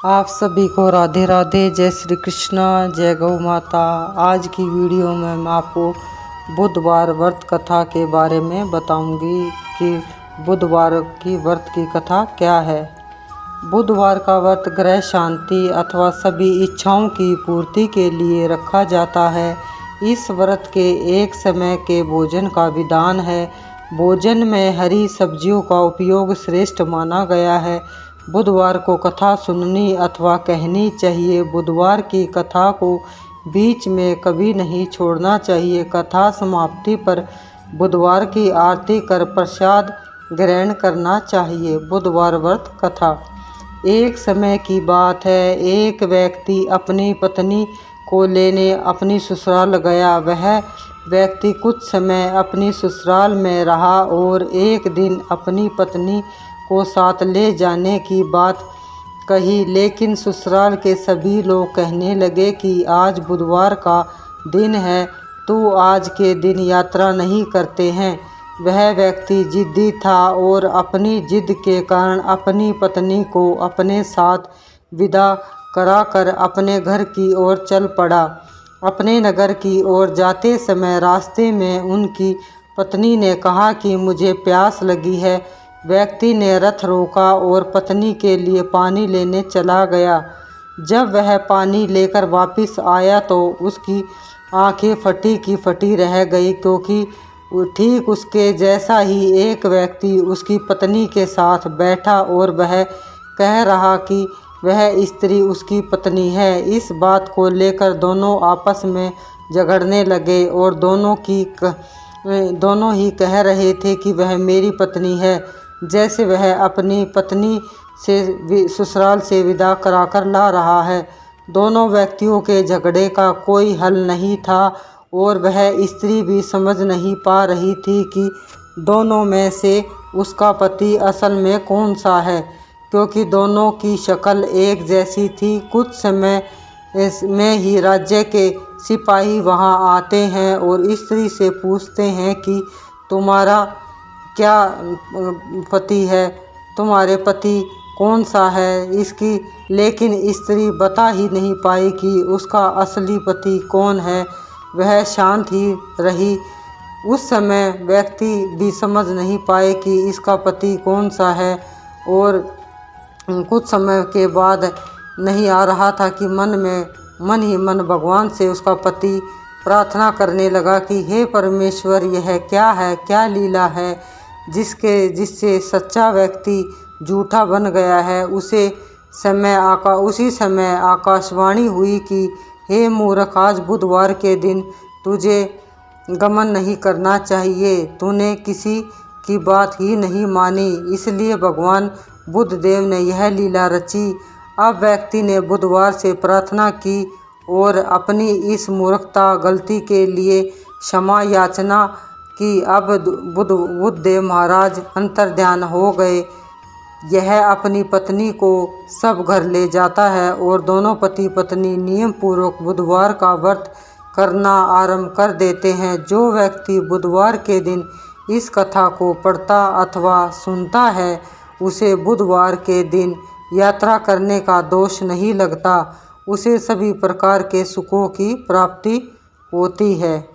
आप सभी को राधे राधे, जय श्री कृष्णा, जय गौ माता। आज की वीडियो में मैं आपको बुधवार व्रत कथा के बारे में बताऊंगी कि बुधवार की व्रत की कथा क्या है। बुधवार का व्रत ग्रह शांति अथवा सभी इच्छाओं की पूर्ति के लिए रखा जाता है। इस व्रत के एक समय के भोजन का विधान है। भोजन में हरी सब्जियों का उपयोग श्रेष्ठ माना गया है। बुधवार को कथा सुननी अथवा कहनी चाहिए। बुधवार की कथा को बीच में कभी नहीं छोड़ना चाहिए। कथा समाप्ति पर बुधवार की आरती कर प्रसाद ग्रहण करना चाहिए। बुधवार व्रत कथा। एक समय की बात है, एक व्यक्ति अपनी पत्नी को लेने अपनी ससुराल गया। वह व्यक्ति कुछ समय अपनी ससुराल में रहा और एक दिन अपनी पत्नी को साथ ले जाने की बात कही, लेकिन ससुराल के सभी लोग कहने लगे कि आज बुधवार का दिन है, तो आज के दिन यात्रा नहीं करते हैं। वह व्यक्ति जिद्दी था और अपनी जिद के कारण अपनी पत्नी को अपने साथ विदा कराकर अपने घर की ओर चल पड़ा। अपने नगर की ओर जाते समय रास्ते में उनकी पत्नी ने कहा कि मुझे प्यास लगी है। व्यक्ति ने रथ रोका और पत्नी के लिए पानी लेने चला गया। जब वह पानी लेकर वापस आया तो उसकी आंखें फटी की फटी रह गई, क्योंकि ठीक उसके जैसा ही एक व्यक्ति उसकी पत्नी के साथ बैठा और वह कह रहा कि वह स्त्री उसकी पत्नी है। इस बात को लेकर दोनों आपस में झगड़ने लगे और दोनों ही कह रहे थे कि वह मेरी पत्नी है, जैसे वह अपनी पत्नी से ससुराल से विदा कराकर ला रहा है। दोनों व्यक्तियों के झगड़े का कोई हल नहीं था और वह स्त्री भी समझ नहीं पा रही थी कि दोनों में से उसका पति असल में कौन सा है, क्योंकि दोनों की शक्ल एक जैसी थी। कुछ समय में ही राज्य के सिपाही वहां आते हैं और स्त्री से पूछते हैं कि तुम्हारा क्या पति है, तुम्हारे पति कौन सा है इसकी, लेकिन स्त्री बता ही नहीं पाई कि उसका असली पति कौन है। वह शांत ही रही। उस समय व्यक्ति भी समझ नहीं पाए कि इसका पति कौन सा है और कुछ समय के बाद नहीं आ रहा था कि मन ही मन भगवान से उसका पति प्रार्थना करने लगा कि हे परमेश्वर, यह क्या है, क्या लीला है जिससे सच्चा व्यक्ति झूठा बन गया है। उसी समय आकाशवाणी हुई कि हे मूर्ख, आज बुधवार के दिन तुझे गमन नहीं करना चाहिए। तूने किसी की बात ही नहीं मानी, इसलिए भगवान बुद्धदेव ने यह लीला रची। अब व्यक्ति ने बुधवार से प्रार्थना की और अपनी इस मूर्खता गलती के लिए क्षमा याचना की। अब बुद्धदेव महाराज अंतर्ध्यान हो गए। यह अपनी पत्नी को सब घर ले जाता है और दोनों पति पत्नी नियम पूर्वक बुधवार का व्रत करना आरंभ कर देते हैं। जो व्यक्ति बुधवार के दिन इस कथा को पढ़ता अथवा सुनता है, उसे बुधवार के दिन यात्रा करने का दोष नहीं लगता। उसे सभी प्रकार के सुखों की प्राप्ति होती है।